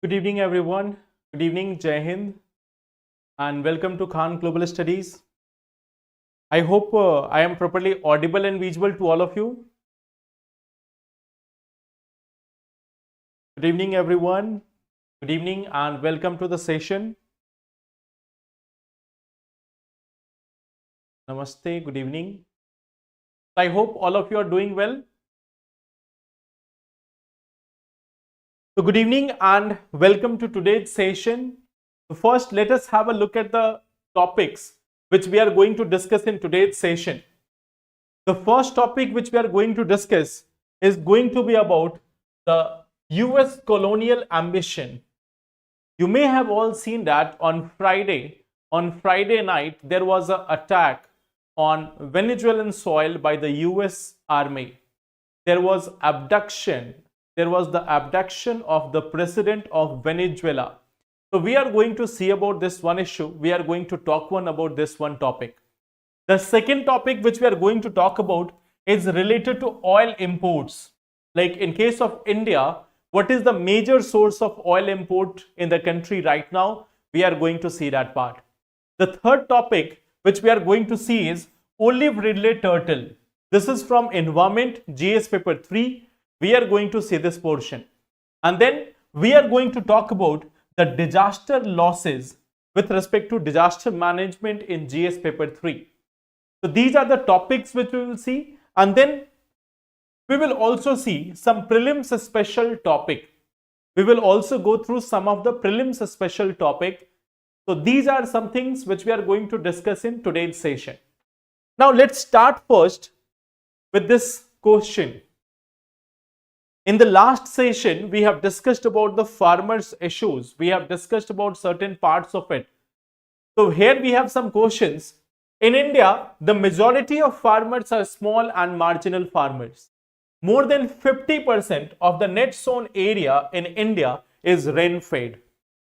Good evening, everyone. Good evening, Jai Hind, and welcome to Khan Global Studies. I hope I am properly audible and visible to all of you. Good evening, everyone. Good evening, and welcome to the session. Namaste. Good evening. I hope all of you are doing well. So, good evening and welcome to today's session. First, let us have a look at the topics which we are going to discuss in today's session. The first topic which we are going to discuss is going to be about the US colonial ambition. You may have all seen that on Friday night, there was an attack on Venezuelan soil by the US Army. There was abduction. There was the abduction of the president of Venezuela. So we are going to see about this one issue. We are going to talk about this one topic. The second topic which we are going to talk about is related to oil imports. Like in case of India, what is the major source of oil import in the country right now? We are going to see that part. The third topic which we are going to see is olive Ridley turtle. This is from Environment GS paper 3. We are going to see this portion. And then we are going to talk about the disaster losses with respect to disaster management in GS paper 3. So these are the topics which we will see, and then we will also see some prelims special topic. We will also go through some of the prelims special topic. So these are some things which we are going to discuss in today's session. Now let's start first with this question. In the last session, we have discussed about the farmers' issues. We have discussed about certain parts of it. So here we have some questions. In India, the majority of farmers are small and marginal farmers. More than 50% of the net sown area in India is rain-fed.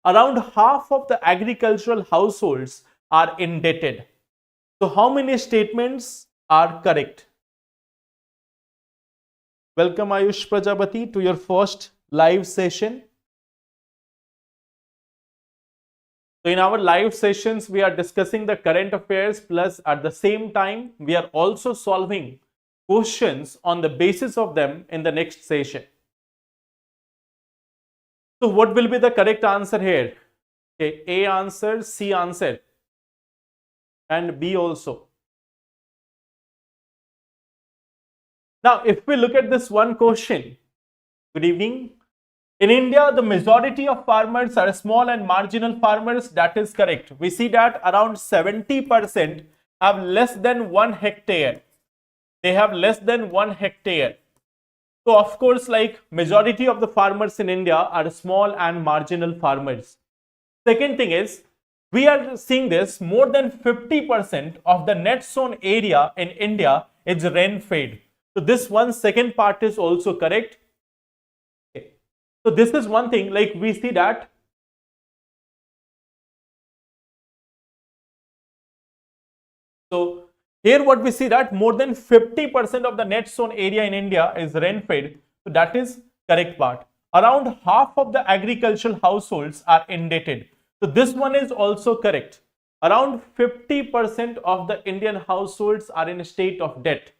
Around half of the agricultural households are indebted. So how many statements are correct? Welcome Ayush Prajapati to your first live session. So in our live sessions, we are discussing the current affairs, plus at the same time, we are also solving questions on the basis of them in the next session. So what will be the correct answer here? Okay, A answer, C answer, and B also. Now, if we look at this one question, good evening. In India, the majority of farmers are small and marginal farmers. That is correct. We see that around 70% have less than 1 hectare. They have less than 1 hectare. So, of course, like majority of the farmers in India are small and marginal farmers. Second thing is, we are seeing this, more than 50% of the net sown area in India is rain-fed. So this one second part is also correct. Okay. So this is one thing, like we see that so here what we see that more than 50% of the net sown area in India is rain-fed. So that is correct part. Around half of the agricultural households are indebted. So this one is also correct. Around 50% of the Indian households are in a state of debt.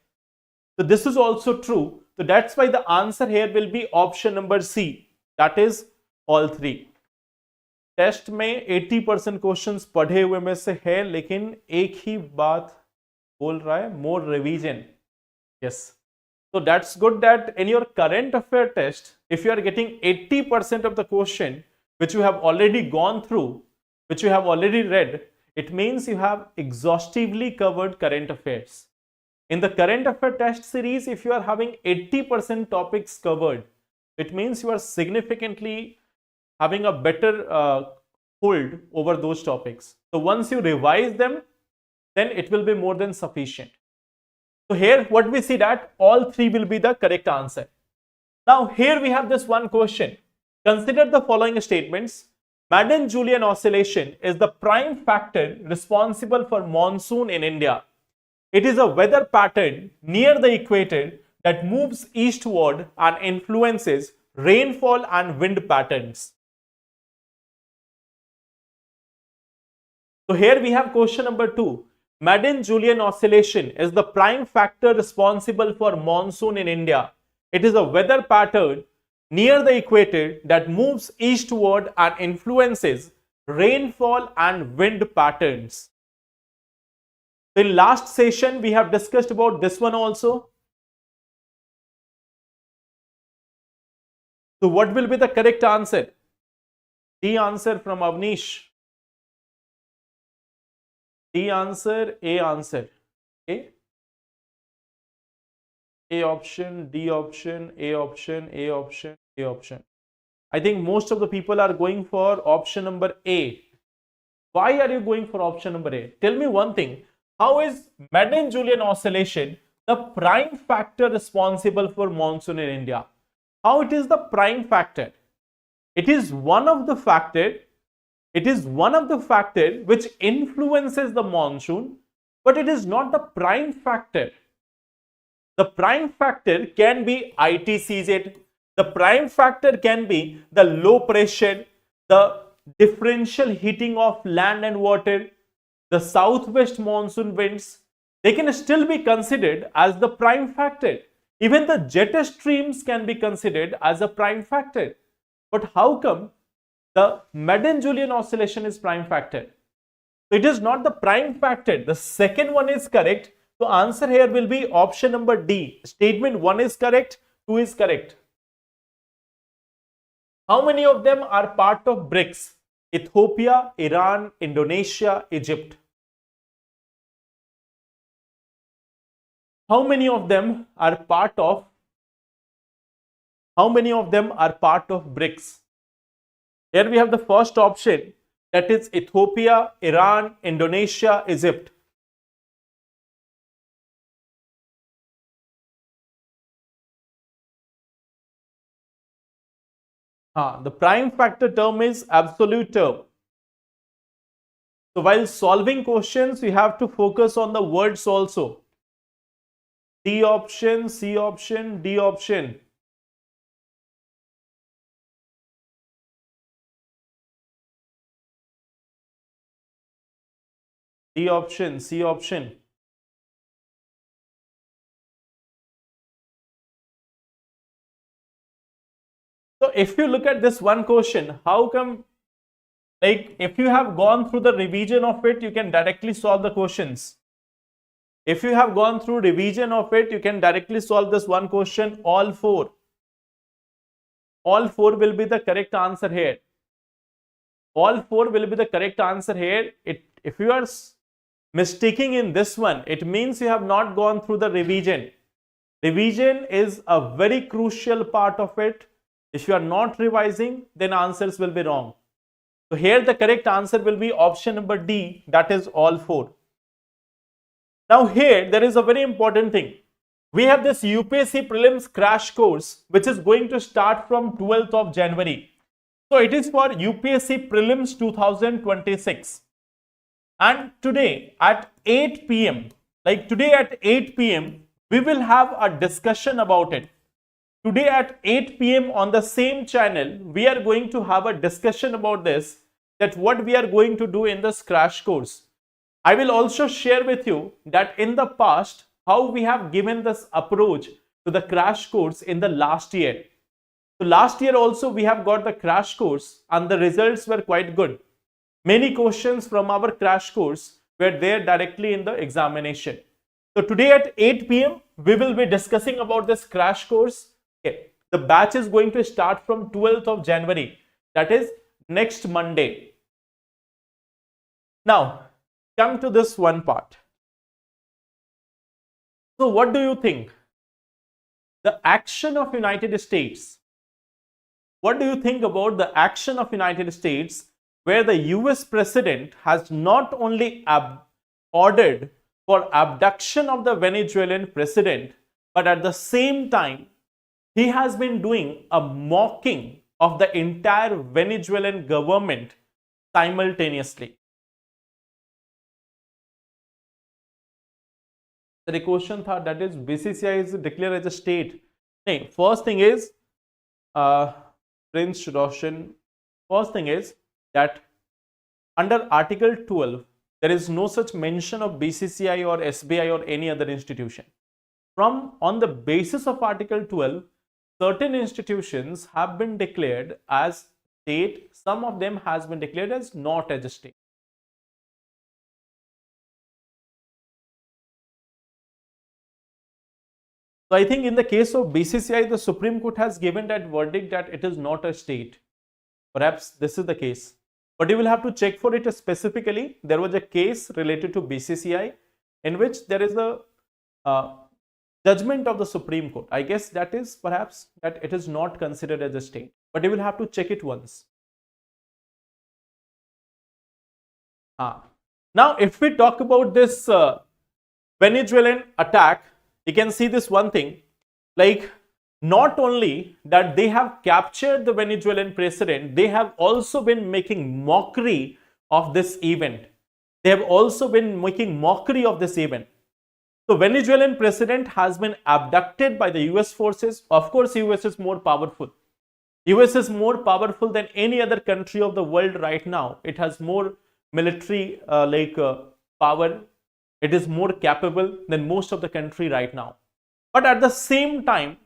So this is also true. So that's why the answer here will be option number C. That is all three. Test में 80% questions पढ़े हुए में से है, लेकिन एक ही बात बोल रहा है, more revision. Yes. So that's good that in your current affair test, if you are getting 80% of the question which you have already gone through, which you have already read, it means you have exhaustively covered current affairs. In the current affair test series, if you are having 80% topics covered, it means you are significantly having a better hold over those topics. So once you revise them, then it will be more than sufficient. So here what we see that all three will be the correct answer. Now here we have this one question. Consider the following statements. Madden-Julian oscillation is the prime factor responsible for monsoon in India. It is a weather pattern near the equator that moves eastward and influences rainfall and wind patterns. So here we have question number 2. Madden-Julian oscillation is the prime factor responsible for monsoon in India. It is a weather pattern near the equator that moves eastward and influences rainfall and wind patterns. In last session, we have discussed about this one also. So what will be the correct answer? D answer from Avnish. D answer, A answer. Okay. A option, D option, A option, A option, A option. I think most of the people are going for option number A. Why are you going for option number A? Tell me one thing. How is Madden-Julian oscillation the prime factor responsible for monsoon in India? How it is the prime factor? It is one of the factor. It is one of the factor which influences the monsoon, but it is not the prime factor. The prime factor can be ITCZ. The prime factor can be the low pressure, the differential heating of land and water, the southwest monsoon winds. They can still be considered as the prime factor. Even the jet streams can be considered as a prime factor. But how come the Madden-Julian oscillation is prime factor? So it is not the prime factor. The second one is correct. So answer here will be option number D. Statement 1 is correct, 2 is correct. How many of them are part of BRICS? Ethiopia, Iran, Indonesia, Egypt. How many of them are part of BRICS? Here we have the first option, that is Ethiopia, Iran, Indonesia, Egypt. The prime factor term is absolute term. So while solving questions, we have to focus on the words also. D option, C option, D option. D option, C option. So if you look at this one question, how come, like if you have gone through the revision of it, you can directly solve the questions. If you have gone through revision of it, you can directly solve this one question, all four. All four will be the correct answer here. All four will be the correct answer here. If you are mistaking in this one, it means you have not gone through the revision. Revision is a very crucial part of it. If you are not revising, then answers will be wrong. So here the correct answer will be option number D, that is all four. Now here there is a very important thing. We have this UPSC prelims crash course which is going to start from 12th of January. So it is for UPSC prelims 2026. And today at 8 p.m. we will have a discussion about it. Today at 8 p.m. on the same channel, we are going to have a discussion about this, that what we are going to do in this crash course. I will also share with you that in the past, how we have given this approach to the crash course in the last year. So last year also we have got the crash course and the results were quite good. Many questions from our crash course were there directly in the examination. So today at 8 p.m. we will be discussing about this crash course. Okay. The batch is going to start from 12th of January. That is next Monday. Now, come to this one part. So what do you think? The action of United States. What do you think about the action of United States where the US president has not only ordered for abduction of the Venezuelan president, but at the same time, he has been doing a mocking of the entire Venezuelan government simultaneously. The question thought that is BCCI is declared as a state. No, first thing is Prince Roshan. First thing is that under Article 12, there is no such mention of BCCI or SBI or any other institution. On the basis of Article 12, certain institutions have been declared as state, some of them has been declared as not as a state. So I think in the case of BCCI, the Supreme Court has given that verdict that it is not a state. Perhaps this is the case, but you will have to check for it specifically. There was a case related to BCCI in which there is a judgment of the Supreme Court. I guess that is perhaps that it is not considered as a state, but you will have to check it once. Now, if we talk about this Venezuelan attack, you can see this one thing, like not only that they have captured the Venezuelan president, they have also been making mockery of this event. They have also been making mockery of this event. So Venezuelan president has been abducted by the US forces. Of course, US is more powerful. US is more powerful than any other country of the world right now. It has more military power. It is more capable than most of the country right now. But at the same time,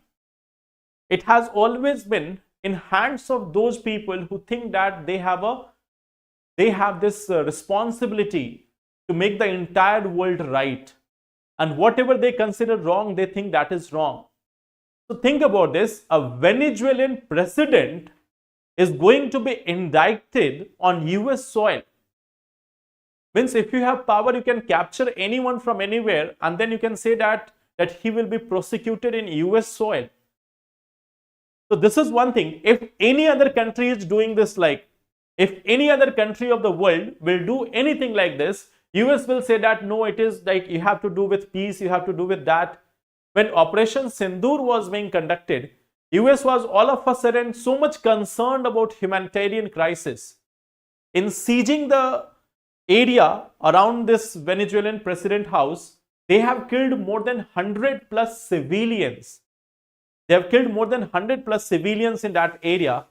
it has always been in hands of those people who think that they have this responsibility to make the entire world right. And whatever they consider wrong, they think that is wrong. So think about this, a Venezuelan president is going to be indicted on US soil. Means if you have power, you can capture anyone from anywhere and then you can say that he will be prosecuted in US soil. So this is one thing. If any other country is doing this, like if any other country of the world will do anything like this, US will say that no, it is like you have to do with peace, you have to do with that. When Operation Sindoor was being conducted, US was all of a sudden so much concerned about humanitarian crisis. In sieging the area around this Venezuelan president house, they have killed more than 100 plus civilians. They have killed more than 100 plus civilians in that area,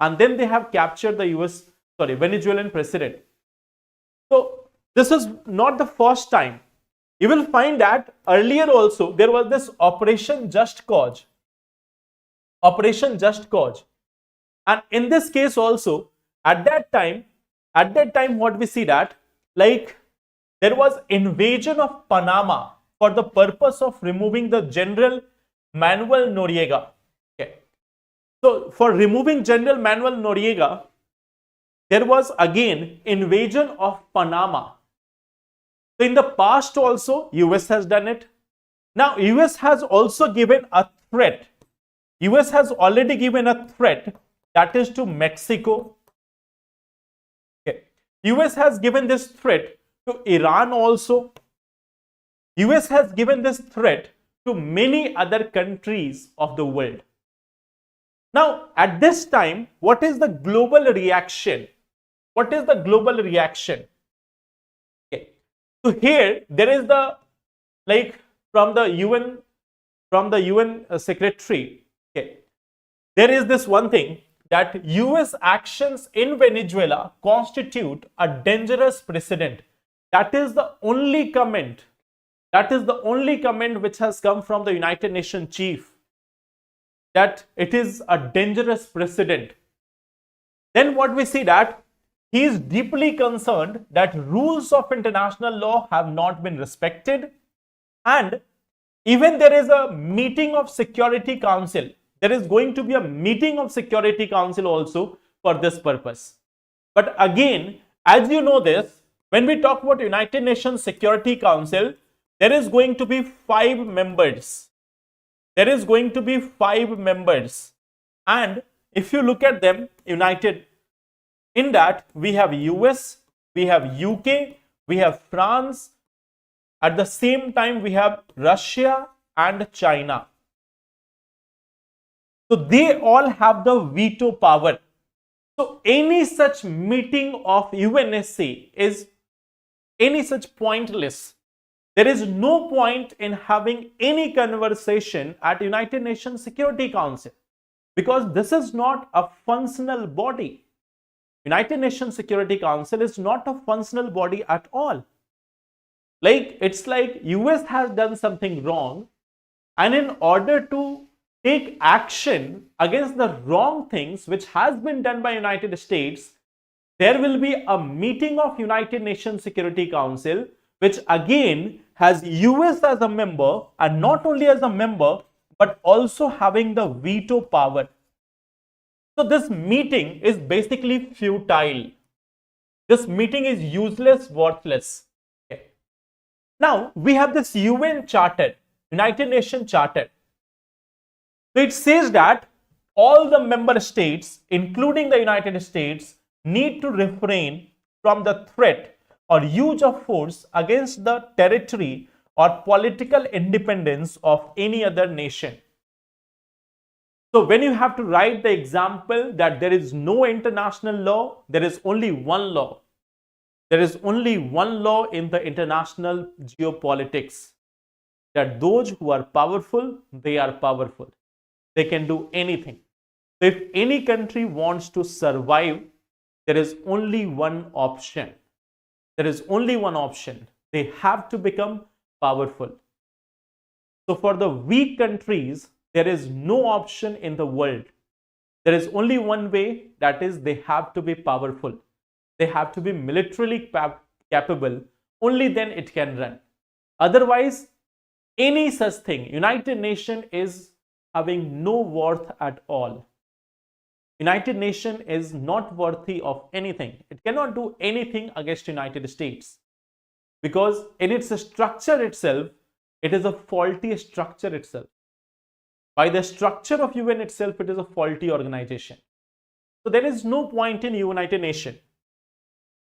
and then they have captured the Venezuelan president. So this is not the first time. You will find that earlier also there was this Operation Just Cause. Operation Just Cause. And in this case also, at that time what we see that, like, there was invasion of Panama for the purpose of removing the General Manuel Noriega. Okay. So for removing General Manuel Noriega, there was again invasion of Panama. So in the past also, US has done it. Now US has also given a threat. US has already given a threat, that is to Mexico. Okay. US has given this threat to Iran also. US has given this threat to many other countries of the world. Now at this time, what is the global reaction? What is the global reaction? Okay. So here there is the, like, from the UN secretary, okay, there is this one thing that US actions in Venezuela constitute a dangerous precedent. That is the only comment. That is the only comment which has come from the United Nations chief, that it is a dangerous precedent. Then what we see that he is deeply concerned that rules of international law have not been respected, and even there is a meeting of Security Council. There is going to be a meeting of Security Council also for this purpose. But again, as you know this, when we talk about United Nations Security Council, there is going to be 5 members. There is going to be 5 members. And if you look at them, united, in that we have US, we have UK, we have France. At the same time, we have Russia and China. So they all have the veto power. So any such meeting of UNSC is any such pointless. There is no point in having any conversation at United Nations Security Council, because this is not a functional body. United Nations Security Council is not a functional body at all. Like, it's like US has done something wrong, and in order to take action against the wrong things which has been done by United States, there will be a meeting of United Nations Security Council, which again has US as a member, and not only as a member, but also having the veto power. So this meeting is basically futile. This meeting is useless, worthless. Okay. Now we have this UN Charter, United Nations Charter. So it says that all the member states, including the United States, need to refrain from the threat or use of force against the territory or political independence of any other nation. So when you have to write the example that there is no international law, there is only one law. There is only one law in the international geopolitics, that those who are powerful, they are powerful. They can do anything. So if any country wants to survive, there is only one option. There is only one option. They have to become powerful. So for the weak countries, there is no option in the world. There is only one way, that is they have to be powerful. They have to be militarily capable. Only then it can run. Otherwise, any such thing, United Nations is having no worth at all. United Nations is not worthy of anything. It cannot do anything against United States, because in its structure itself, it is a faulty structure itself. By the structure of UN itself, it is a faulty organization. So there is no point in United Nations.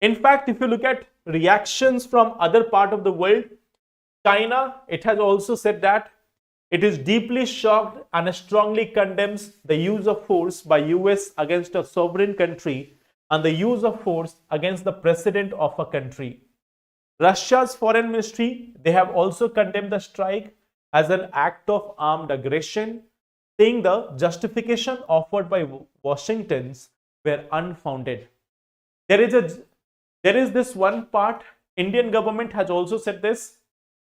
In fact, if you look at reactions from other part of the world, China, it has also said that it is deeply shocked and strongly condemns the use of force by US against a sovereign country and the use of force against the president of a country. Russia's foreign ministry, they have also condemned the strike as an act of armed aggression, saying the justification offered by Washington were unfounded. There is this one part, Indian government has also said this.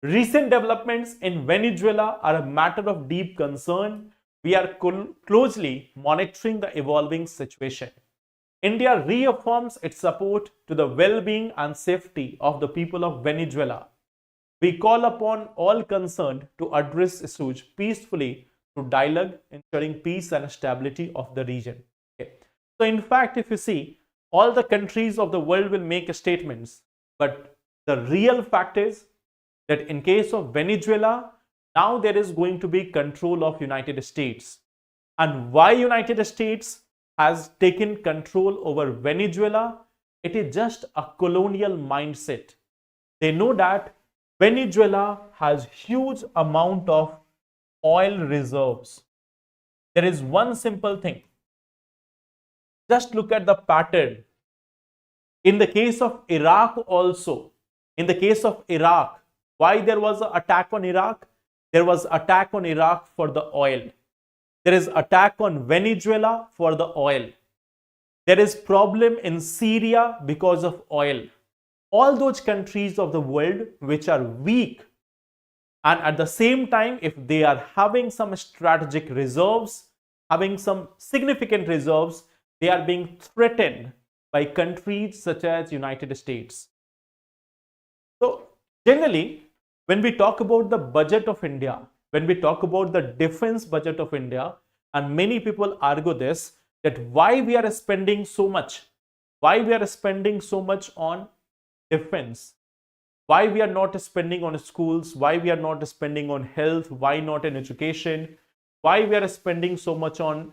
Recent developments in Venezuela are a matter of deep concern. We are closely monitoring the evolving situation. India reaffirms its support to the well-being and safety of the people of Venezuela. We call upon all concerned to address issues peacefully through dialogue, ensuring peace and stability of the region. Okay. So in fact, if you see, all the countries of the world will make statements, but the real fact is that in case of Venezuela, now there is going to be control of United States. And why United States has taken control over Venezuela? It is just a colonial mindset. They know that Venezuela has huge amount of oil reserves. There is one simple thing. Just look at the pattern. In the case of Iraq also, in the case of Iraq, why there was an attack on Iraq? There was attack on Iraq for the oil. There is attack on Venezuela for the oil. There is problem in Syria because of oil. All those countries of the world which are weak, and at the same time, if they are having some strategic reserves, having some significant reserves, they are being threatened by countries such as United States. So generally, when we talk about the budget of India, when we talk about the defense budget of India, and many people argue this, that why we are spending so much, why we are spending so much on defense, why we are not spending on schools, why we are not spending on health, why not in education, why we are spending so much on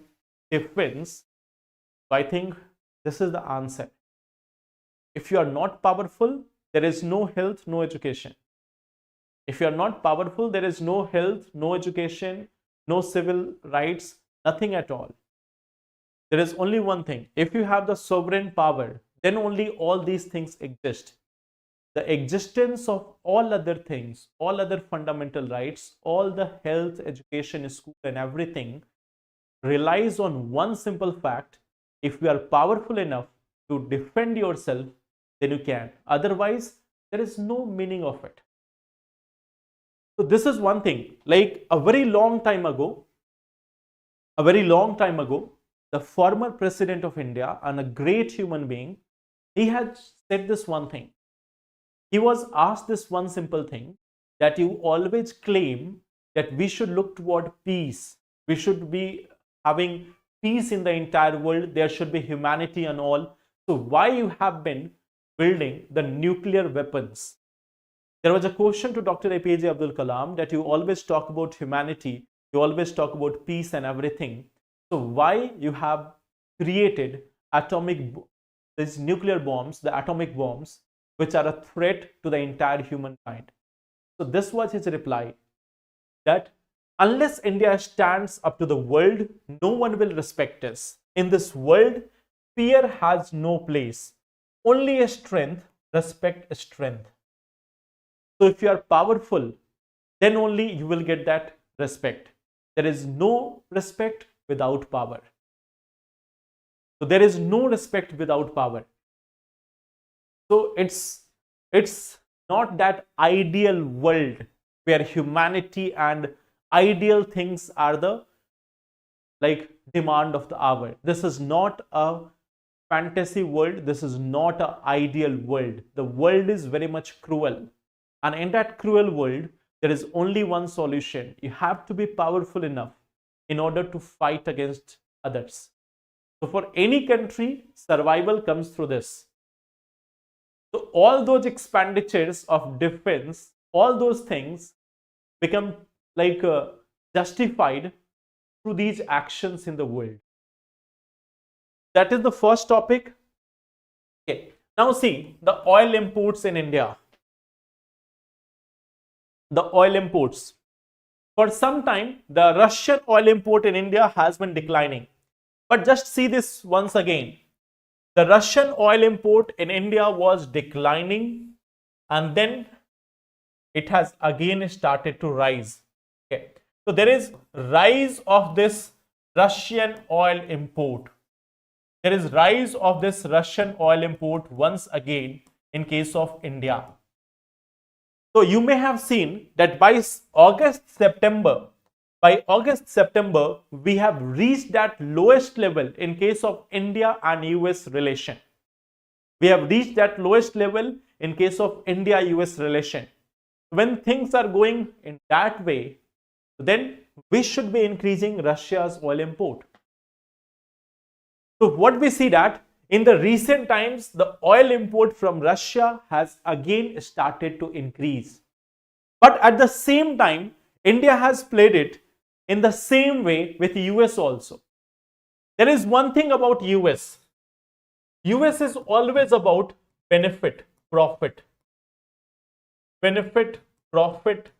defense. I think this is the answer. If you are not powerful, there is no health, no education. If you are not powerful, there is no health, no education, no civil rights, nothing at all. There is only one thing. If you have the sovereign power, then only all these things exist. The existence of all other things, all other fundamental rights, all the health, education, school and everything relies on one simple fact. If we are powerful enough, to defend yourself, then you can. Otherwise, there is no meaning of it. So this is one thing. Like a very long time ago, the former president of India and a great human being, he had said this one thing. He was asked this one simple thing, that you always claim that we should look toward peace. We should be having peace in the entire world. There should be humanity and all. So why you have been building the nuclear weapons? There was a question to Dr. APJ Abdul Kalam that you always talk about humanity, you always talk about peace and everything. So why you have created these nuclear bombs, the atomic bombs, which are a threat to the entire humankind? So this was his reply, that unless India stands up to the world, no one will respect us. In this world, fear has no place. Only a strength, respect a strength. So if you are powerful, then only you will get that respect. There is no respect without power. So there is no respect without power. So it's not that ideal world where humanity and ideal things are the demand of the hour. This is not a fantasy world. This is not an ideal world. The world is very much cruel. And in that cruel world, there is only one solution. You have to be powerful enough in order to fight against others. So for any country, survival comes through this. So all those expenditures of defense, all those things become justified through these actions in the world. That is the first topic. Okay. Now see the oil imports in India. The oil imports. For some time, the Russian oil import in India has been declining. But just see this once again. The Russian oil import in India was declining, and then it has again started to rise. Okay. So there is rise of this Russian oil import. There is rise of this Russian oil import once again in case of India. So you may have seen that by August, September, we have reached that lowest level in case of India and US relation. We have reached that lowest level in case of India-US relation. When things are going in that way, then we should be increasing Russia's oil import. So what we see that in the recent times, the oil import from Russia has again started to increase. But at the same time, India has played it in the same way with US also. There is one thing about US. US is always about benefit, profit. Benefit, profit.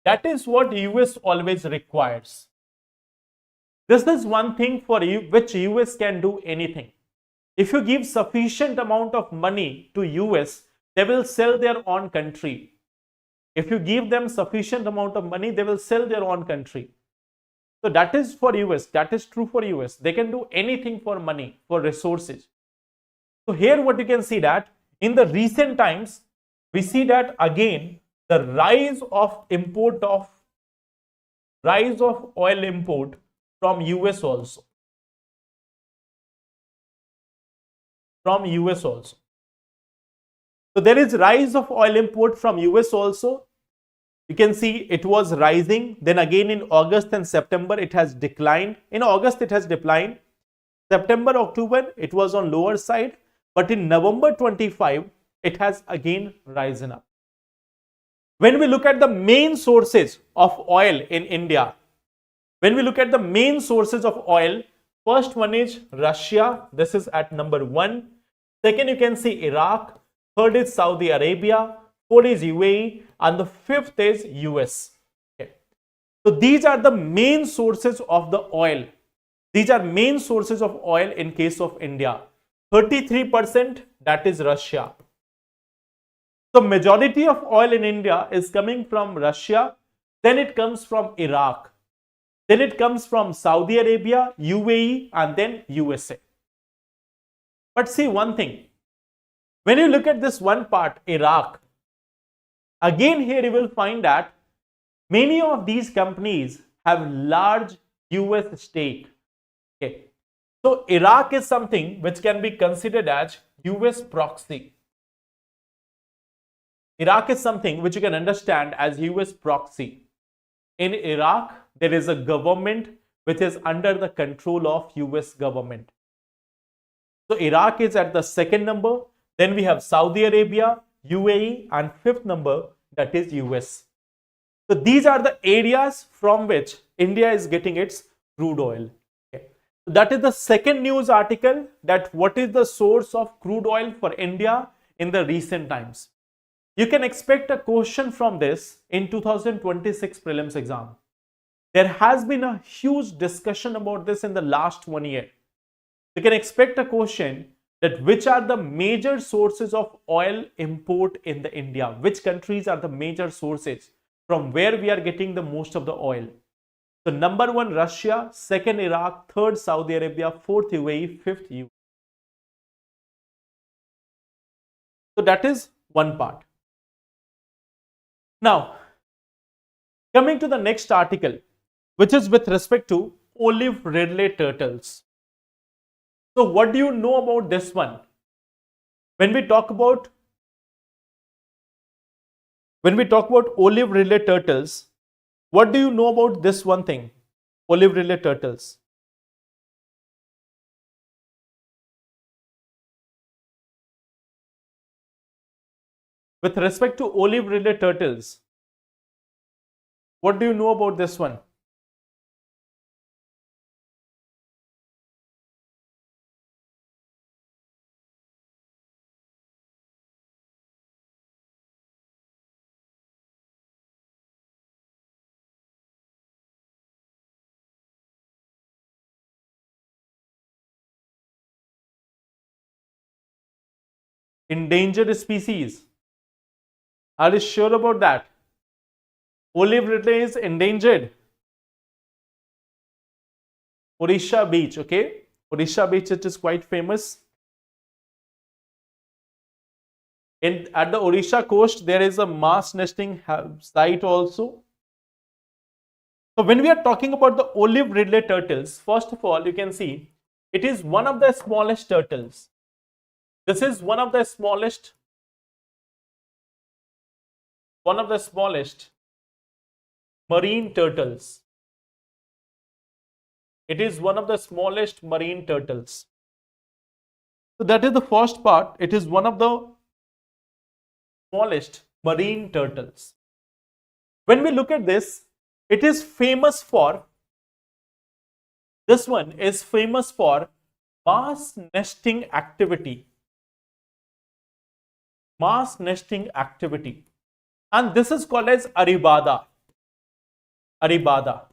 That is what US always requires. This is one thing for you which US can do anything. If you give sufficient amount of money to US, they will sell their own country. If you give them sufficient amount of money, they will sell their own country. So that is for US. That is true for US. They can do anything for money, for resources. So here what you can see that in the recent times, we see that again the rise of oil import from US also. From US also. So there is rise of oil import from US also. You can see it was rising. Then again in August and September it has declined. In August it has declined. September, October it was on lower side. But in November 25 it has again risen up. When we look at the main sources of oil in India, first one is Russia. This is at number 1. Second, you can see Iraq. Third is Saudi Arabia. Fourth is UAE. And the fifth is US. Okay. So these are the main sources of the oil. These are main sources of oil in case of India. 33% that is Russia. So majority of oil in India is coming from Russia. Then it comes from Iraq. Then it comes from Saudi Arabia, UAE, and then USA. But see one thing, when you look at this one part, Iraq, again here you will find that many of these companies have large US stake. Okay. So Iraq is something which can be considered as US proxy. Iraq is something which you can understand as US proxy. In Iraq, there is a government which is under the control of US government. So Iraq is at the second number. Then we have Saudi Arabia, UAE, and fifth number, that is US. So these are the areas from which India is getting its crude oil. Okay. That is the second news article, that what is the source of crude oil for India in the recent times. You can expect a question from this in 2026 prelims exam. There has been a huge discussion about this in the last 1 year. You can expect a question that which are the major sources of oil import in the India? Which countries are the major sources from where we are getting the most of the oil? So number 1 Russia, second Iraq, third Saudi Arabia, fourth UAE, fifth UAE. So that is one part. Now, coming to the next article, which is with respect to olive Ridley turtles. So what do you know about this one? When we talk about olive Ridley turtles, what do you know about this one thing? Olive Ridley turtles. With respect to olive Ridley turtles, what do you know about this one? Endangered species. Are you sure about that? Olive Ridley is endangered. Odisha beach, okay? Odisha beach, it is quite famous. At the Odisha coast, there is a mass nesting site also. So when we are talking about the olive Ridley turtles, first of all, you can see it is one of the smallest turtles. This is one of the smallest marine turtles. It is one of the smallest marine turtles. So that is the first part. It is one of the smallest marine turtles. When we look at this, it is famous for, this one is famous for mass nesting activity. Mass nesting activity. And this is called as Aribada. Aribada.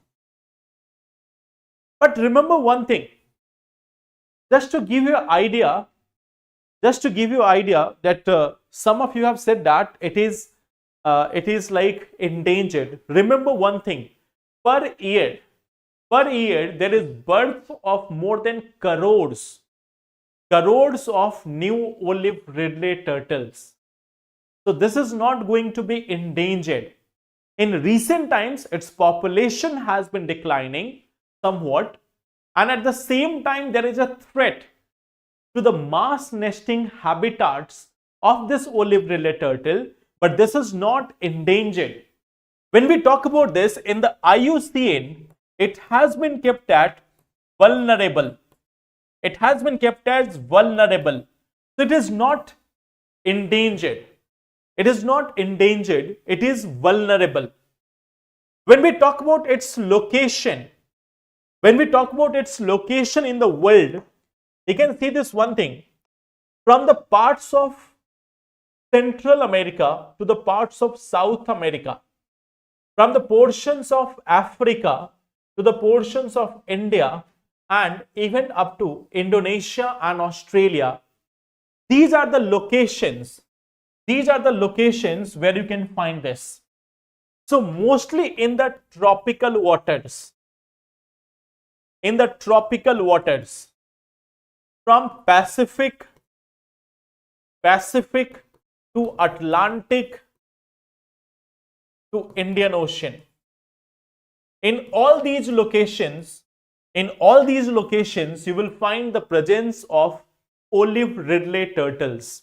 But remember one thing, just to give you an idea, that some of you have said that it is like endangered. Remember one thing, per year there is birth of more than crores of new olive Ridley turtles. So this is not going to be endangered. In recent times, its population has been declining somewhat, and at the same time there is a threat to the mass nesting habitats of this olive Ridley turtle, but this is not endangered. When we talk about this in the IUCN, it has been kept at vulnerable. It has been kept as vulnerable. So it is not endangered. It is not endangered. It is vulnerable. When we talk about its location, in the world, you can see this one thing. From the parts of Central America to the parts of South America, from the portions of Africa to the portions of India, and even up to Indonesia and Australia, these are the locations. These are the locations where you can find this. So mostly in the tropical waters. From Pacific Pacific to Atlantic to Indian Ocean. In all these locations, you will find the presence of olive Ridley turtles.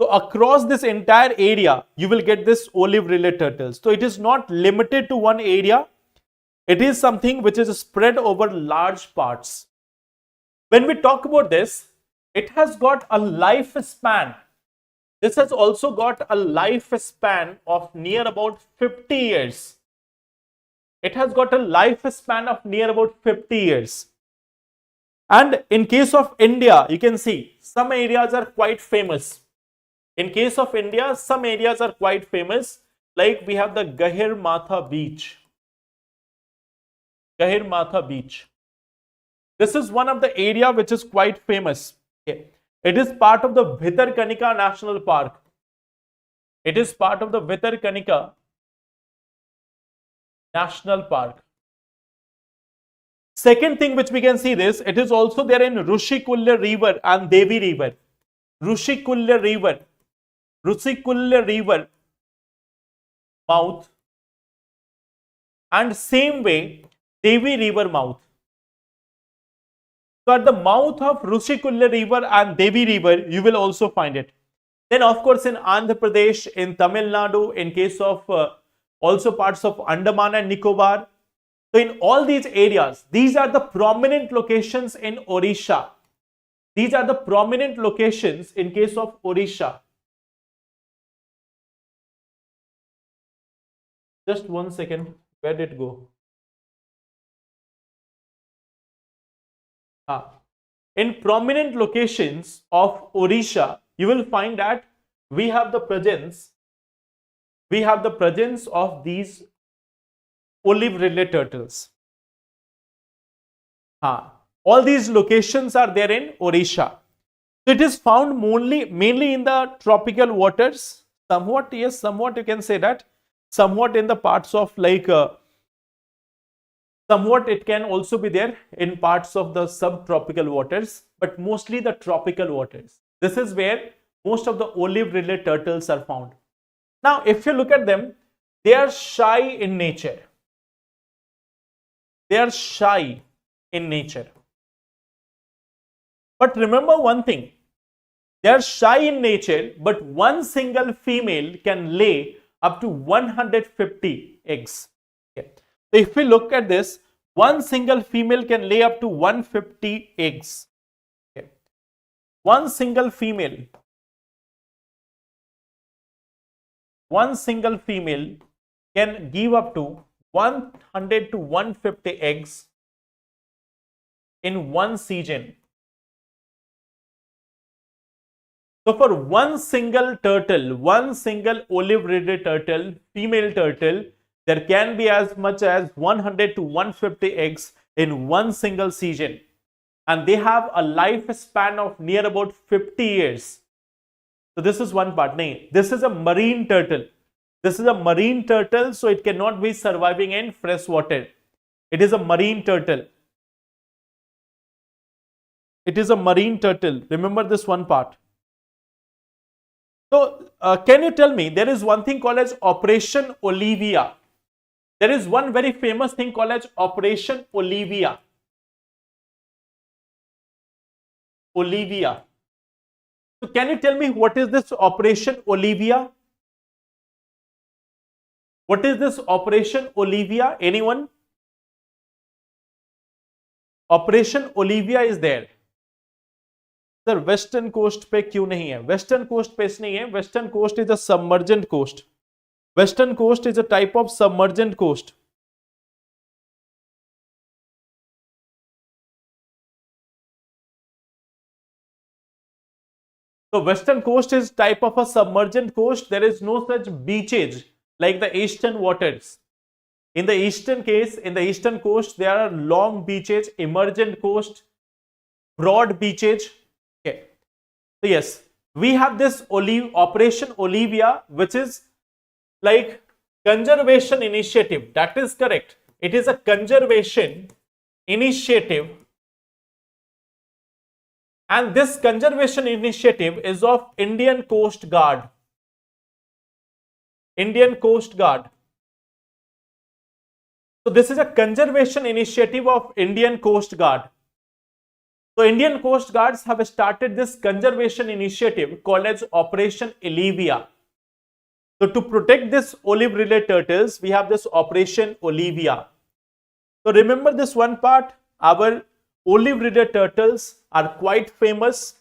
So across this entire area, you will get this olive Ridley turtles. So it is not limited to one area. It is something which is spread over large parts. When we talk about this, it has got a lifespan. This has also got a lifespan of near about 50 years. It has got a lifespan of near about 50 years. And in case of India, you can see some areas are quite famous. In case of India, some areas are quite famous. Like we have the Gahir Matha beach. Gahir Matha beach. This is one of the area which is quite famous. Okay. It is part of the Bhitarkanika National Park. It is part of the Bhitarkanika National Park. Second thing which we can see this, it is also there in Rushikulya River and Devi River. Rushikulya River mouth, and same way Devi River mouth. So at the mouth of Rushikulya River and Devi River, you will also find it. Then of course in Andhra Pradesh, in Tamil Nadu, in case of also parts of Andaman and Nicobar. So in all these areas, these are the prominent locations in Odisha. These are the prominent locations in case of Odisha. Just 1 second, where did it go? In prominent locations of Odisha, you will find that we have the presence of these olive Ridley turtles. All these locations are there in Odisha. So it is found mainly in the tropical waters. Somewhat, yes, somewhat you can say that. Somewhat in the parts of like, somewhat it can also be there in parts of the subtropical waters, but mostly the tropical waters. This is where most of the olive Ridley turtles are found. Now, if you look at them, they are shy in nature. They are shy in nature. But remember one thing, they are shy in nature, but one single female can lay up to 150 eggs. Okay. So if we look at this, one single female can lay up to 150 eggs. Okay. One single female can give up to 100 to 150 eggs in one season. So for one single turtle, one single olive Ridley turtle, female turtle, there can be as much as 100 to 150 eggs in one single season. And they have a lifespan of near about 50 years. So this is one part. This is a marine turtle. This is a marine turtle, so it cannot be surviving in fresh water. It is a marine turtle. It is a marine turtle. Remember this one part. So, can you tell me, there is one thing called as Operation Olivia. There is one very famous thing called as Operation Olivia. Olivia. So, can you tell me what is this Operation Olivia? What is this Operation Olivia? Anyone? Operation Olivia is there. Sir western coast पे क्यों नहीं है? Western coast पे नहीं है. Western coast is a submergent coast. Western coast is a type of submergent coast. So western coast is type of a submergent coast. There is no such beaches like the eastern waters. In the eastern case, in the eastern coast, there are long beaches, emergent coast, broad beaches. Okay. So yes, we have this Operation Olivia, which is like conservation initiative. That is correct. It is a conservation initiative, And this conservation initiative is of Indian Coast Guard. Indian Coast Guard. So this is a conservation initiative of Indian Coast Guard. So Indian Coast Guards have started this conservation initiative called as Operation Olivia. So to protect this olive ridley turtles, we have this Operation Olivia. So remember this one part, our olive ridley turtles are quite famous.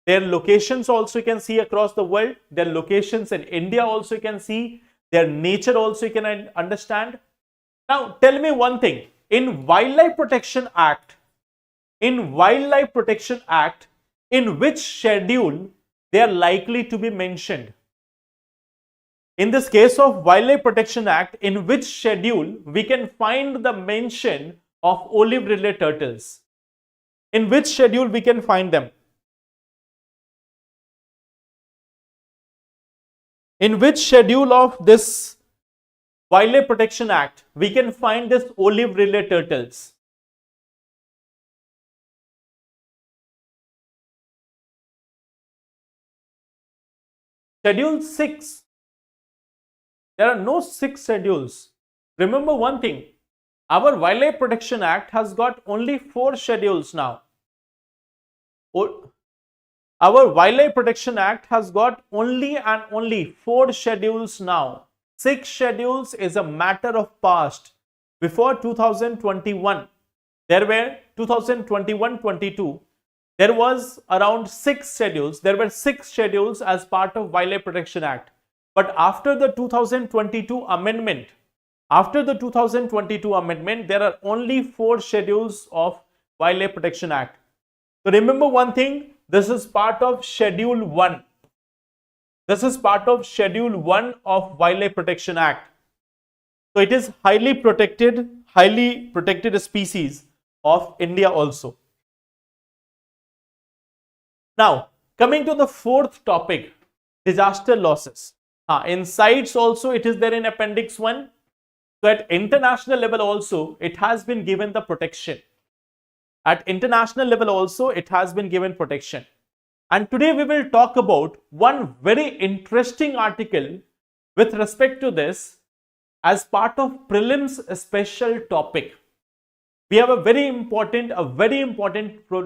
Their locations also you can see across the world. Their locations in India also you can see. Their nature also you can understand. Now tell me one thing, in Wildlife Protection Act, in which schedule they are likely to be mentioned? In this case of Wildlife Protection Act, in which schedule we can find the mention of olive ridley turtles? In which schedule we can find them? In which schedule of this Wildlife Protection Act we can find this olive ridley turtles? Schedule 6. There are no 6 schedules. Remember one thing, our Wildlife Protection Act has got only 4 schedules now. Our Wildlife Protection Act has got only 4 schedules now. 6 schedules is a matter of past. Before 2021, there were 2021-22, there was around 6 schedules. There were 6 schedules as part of Wildlife Protection Act. But after the 2022 amendment, there are only 4 schedules of Wildlife Protection Act. So remember one thing, this is part of Schedule 1. This is part of Schedule 1 of Wildlife Protection Act. So it is highly protected species of India also. Now, coming to the 4th topic, disaster losses. In CITES also it is there in Appendix 1. So at international level also it has been given the protection. At international level also it has been given protection. And today we will talk about one very interesting article with respect to this as part of prelims special topic. We have a very important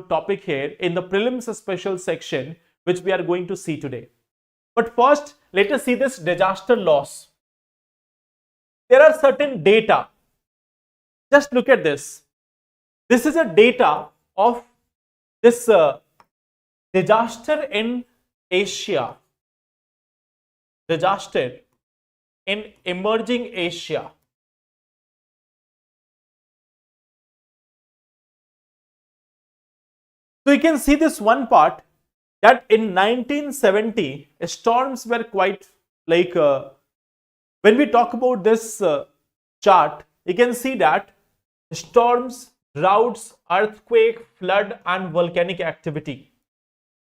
topic here in the prelims special section which we are going to see today. But first, let us see this disaster loss. There are certain data. Just look at this. This is a data of this disaster in Asia. Disaster in emerging Asia. So you can see this one part, that in 1970 storms were quite like when we talk about this chart, you can see that storms, droughts, earthquake, flood and volcanic activity,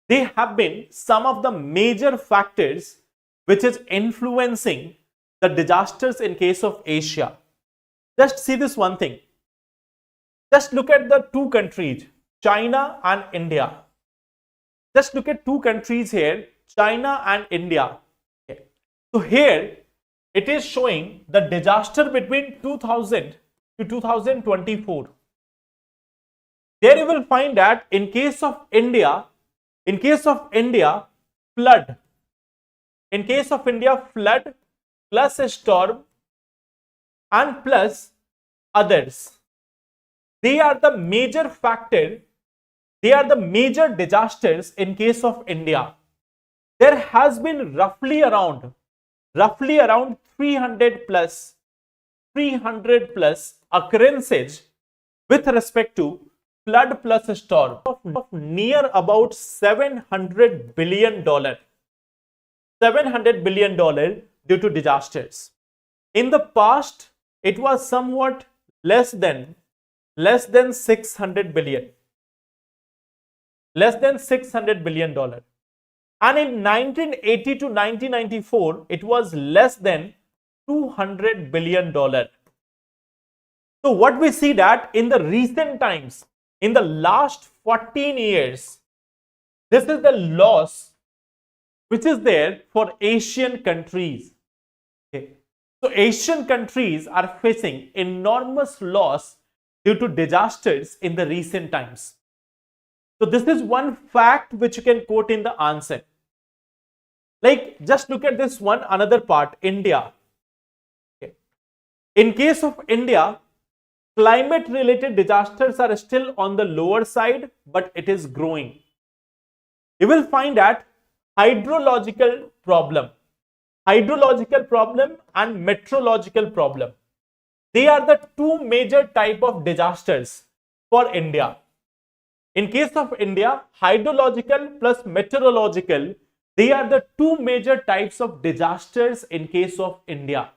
they have been some of the major factors which is influencing the disasters in case of Asia. Just see this one thing. Just look at the 2 countries, China and India. Just look at 2 countries here, China and India. Okay. So here it is showing the disaster between 2000 to 2024. There you will find that in case of India, flood. In case of India, flood plus a storm and plus others. They are the major factor. They are the major disasters in case of India. There has been roughly around 300 plus occurrences with respect to flood plus storm of near about $700 billion. $700 billion due to disasters. In the past, it was somewhat less than 600 billion. Less than $600 billion. And in 1980 to 1994, it was less than $200 billion. So what we see that in the recent times, in the last 14 years, This is the loss which is there for Asian countries. Okay. So Asian countries are facing enormous loss due to disasters in the recent times. So this is one fact which you can quote in the answer. Like, just look at this one, another part, India. Okay. In case of India, climate related disasters are still on the lower side, but it is growing. You will find that hydrological problem and meteorological problem, they are the two major type of disasters for India. In case of India, hydrological plus meteorological, they are the two major types of disasters in case of India.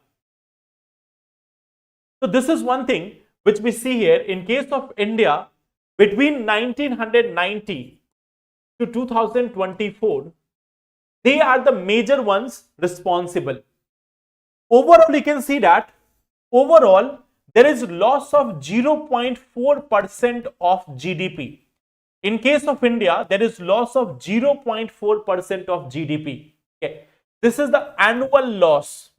So this is one thing which we see here. In case of India, between 1990 to 2024, they are the major ones responsible. Overall, you can see that overall there is loss of 0.4% of GDP. In case of India, there is loss of 0.4% of GDP. Okay. This is the annual loss.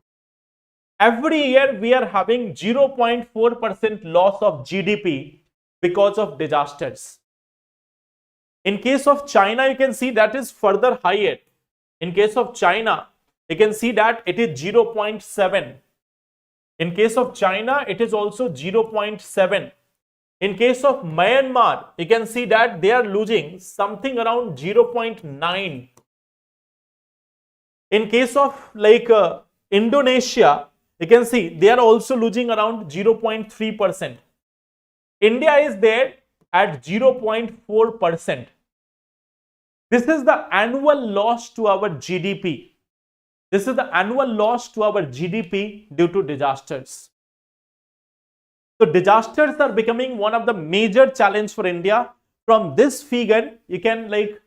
Every year we are having 0.4% loss of GDP because of disasters. In case of China, you can see that is further higher. In case of China, you can see that it is 0.7. In case of China, it is also 0.7. In case of Myanmar, you can see that they are losing something around 0.9. In case of like Indonesia, you can see they are also losing around 0.3%. India is there at 0.4%. This is the annual loss to our GDP. This is the annual loss to our GDP due to disasters. So disasters are becoming one of the major challenge for India. From this figure, you can like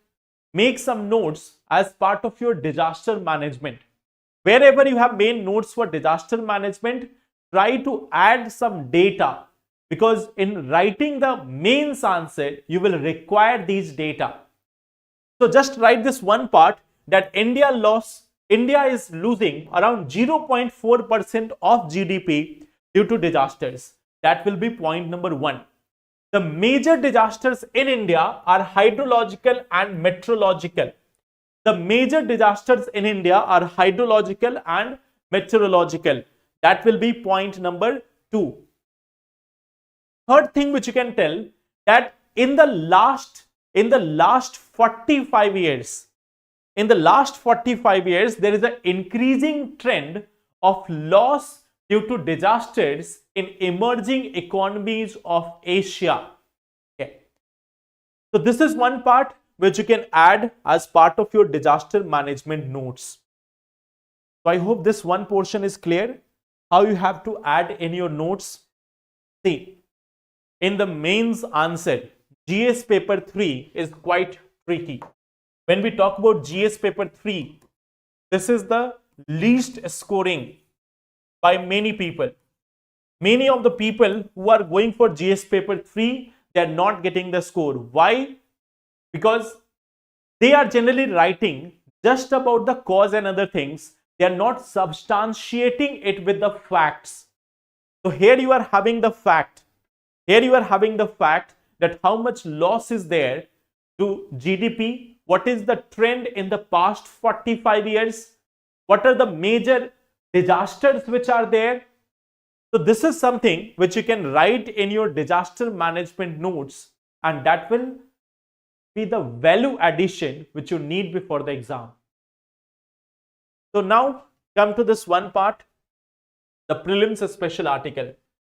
make some notes as part of your disaster management. Wherever you have made notes for disaster management, try to add some data, because in writing the mains answer, you will require these data. So just write this one part, that India is losing around 0.4% of GDP due to disasters. That will be point number 1. The major disasters in India are hydrological and meteorological. The major disasters in India are hydrological and meteorological. That will be point number 2. Third thing which you can tell, that in the last 45 years, there is an increasing trend of loss due to disasters in emerging economies of Asia. Okay. So this is one part which you can add as part of your disaster management notes. So I hope this one portion is clear, how you have to add in your notes. See, in the mains answer, GS paper 3 is quite tricky. When we talk about GS paper 3, this is the least scoring by many people. Many of the people who are going for GS paper 3, they are not getting the score. Why? Because they are generally writing just about the cause and other things. They are not substantiating it with the facts. So here you are having the fact. Here you are having the fact that how much loss is there to GDP, what is the trend in the past 45 years, what are the major disasters which are there. So this is something which you can write in your disaster management notes, and that will be the value addition which you need before the exam. So now come to this one part, the prelims special article.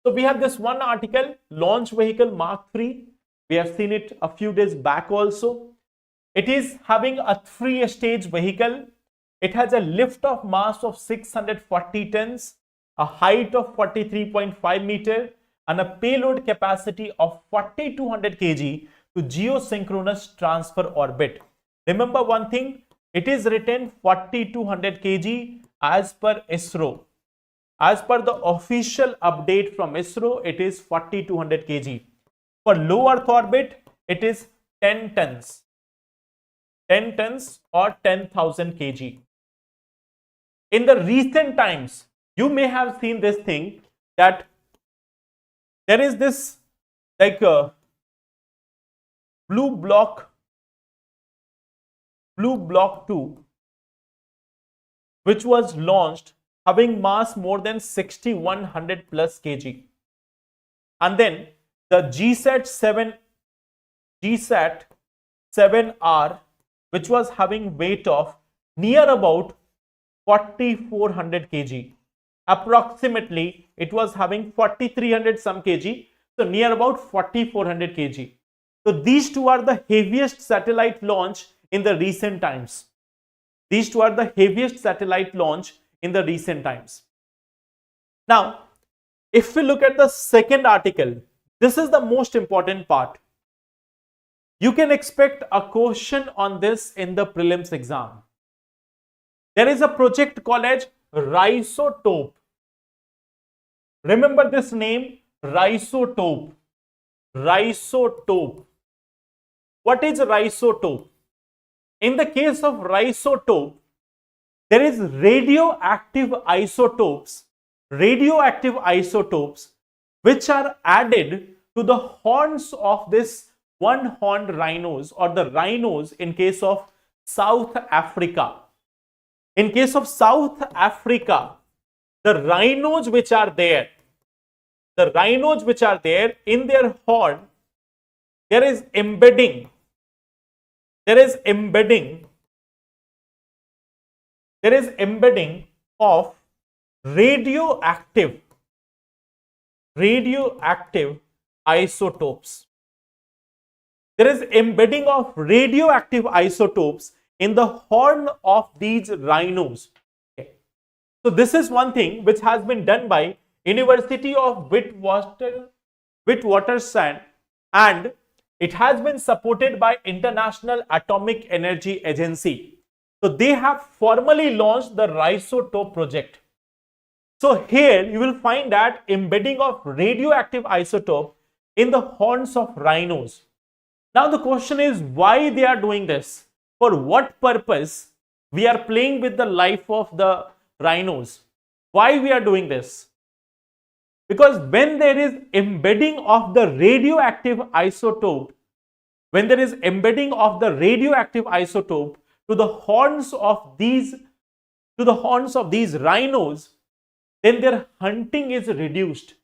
So we have this one article, launch vehicle Mark III. We have seen it a few days back also. It is having a 3-stage vehicle. It has a lift of mass of 640 tons, a height of 43.5 meter, and a payload capacity of 4200 kg to geosynchronous transfer orbit. Remember one thing, it is written 4200 kg as per ISRO. As per the official update from ISRO, it is 4200 kg. For low Earth orbit, it is 10 tons. 10 tons or 10,000 kg. In the recent times, you may have seen this thing that there is this like blue block 2, which was launched having mass more than 6100 plus kg. And then the GSAT 7R, which was having weight of near about 4400 kg. Approximately, it was having 4300 some kg, so near about 4400 kg. So these two are the heaviest satellite launch in the recent times. These two are the heaviest satellite launch in the recent times. Now, if we look at the second article, this is the most important part. You can expect a question on this in the prelims exam. There is a project called as Rhizotope. Remember this name, Rhizotope. Rhizotope. What is Rhizotope? In the case of Rhizotope, there is radioactive isotopes which are added to the horns of this one-horned rhinos, or the rhinos in case of South Africa. In case of South Africa, the rhinos which are there in their horn, there is embedding of radioactive isotopes. There is embedding of radioactive isotopes in the horn of these rhinos. Okay. So this is one thing which has been done by University of Witwatersrand, and it has been supported by International Atomic Energy Agency. So they have formally launched the Rhizotope project. So here you will find that embedding of radioactive isotope in the horns of rhinos. Now the question is, why they are doing this? For what purpose we are playing with the life of the rhinos? Why we are doing this? Because when there is embedding of the radioactive isotope, to the horns of these rhinos, then their hunting is reduced.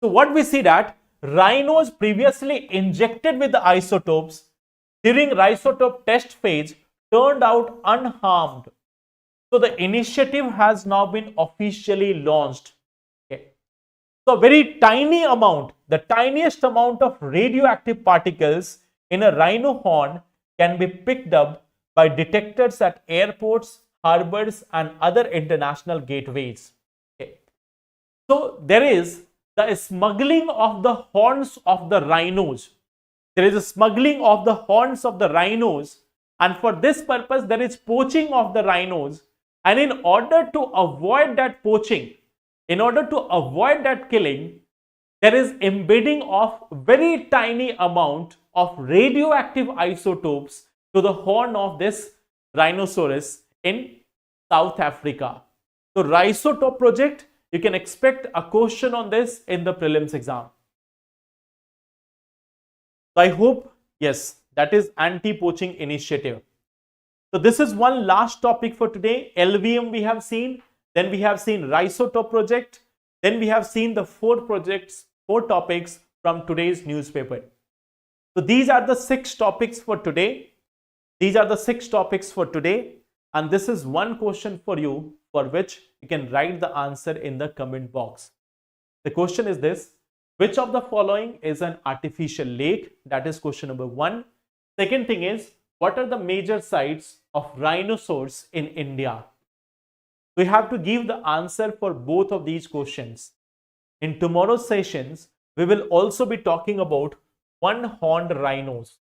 So what we see that rhinos previously injected with the isotopes during Rhizotope test phase turned out unharmed. So the initiative has now been officially launched. Okay. So very tiny amount, the tiniest amount of radioactive particles in a rhino horn can be picked up by detectors at airports, harbors, and other international gateways. Okay. So there is the smuggling of the horns of the rhinos. There is a smuggling of the horns of the rhinos, and for this purpose there is poaching of the rhinos. And in order to avoid that poaching, in order to avoid that killing, there is embedding of very tiny amount of radioactive isotopes to the horn of this rhinoceros in South Africa. So Rhizotope project, you can expect a question on this in the prelims exam. So I hope, yes, that is anti-poaching initiative. So this is one last topic for today. LVM we have seen, then we have seen Rhizotope project, then we have seen the four topics from today's newspaper. So these are the 6 topics for today. And this is one question for you, for which you can write the answer in the comment box. The question is this: which of the following is an artificial lake? That is question number 1. Second thing is, what are the major sites of rhinoceros in India? We have to give the answer for both of these questions. In tomorrow's sessions, we will also be talking about one-horned rhinos.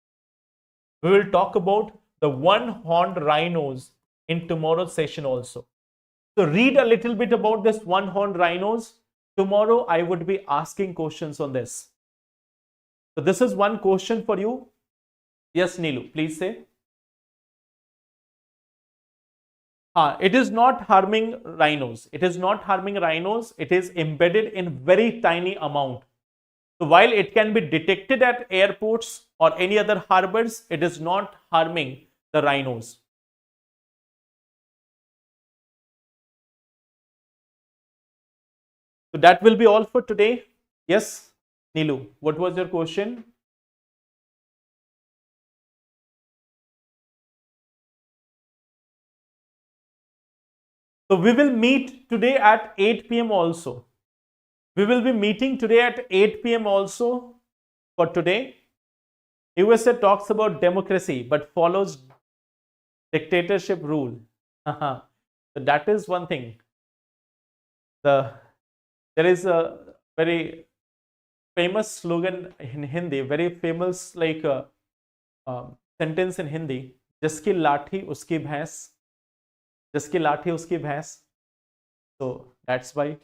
We will talk about the one-horned rhinos in tomorrow's session also. So read a little bit about this one-horned rhinos. Tomorrow I would be asking questions on this. So this is one question for you. Yes, Neelu, please say. It is not harming rhinos. It is not harming rhinos. It is embedded in very tiny amount. So while it can be detected at airports or any other harbors, it is not harming the rhinos. So that will be all for today. Yes, Nilu, what was your question? So we will meet today at 8 p.m. also. We will be meeting today at 8 p.m. also for today. USA talks about democracy but follows dictatorship rule. So that is one thing. There is a very famous slogan in Hindi, very famous sentence in Hindi. जिसकी लाठी उसकी भैंस, जिसकी लाठी उसकी भैंस. So that's why.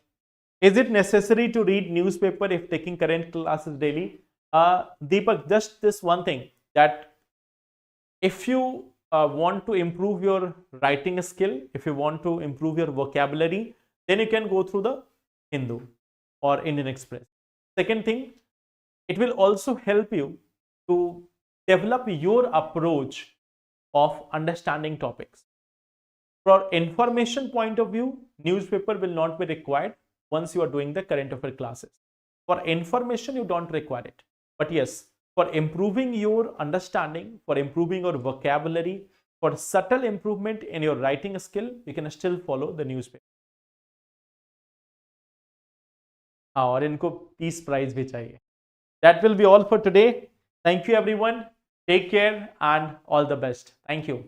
Is it necessary to read newspaper if taking current classes daily? Deepak, just this one thing, that if you want to improve your writing skill, if you want to improve your vocabulary, then you can go through the Hindu or Indian Express. Second thing, it will also help you to develop your approach of understanding topics. For information point of view, newspaper will not be required once you are doing the current affair classes. For information, you don't require it. But yes, for improving your understanding, for improving your vocabulary, for subtle improvement in your writing skill, you can still follow the newspaper. और इनको peace prize भी चाहिए. That will be all for today. Thank you everyone. Take care and all the best. Thank you.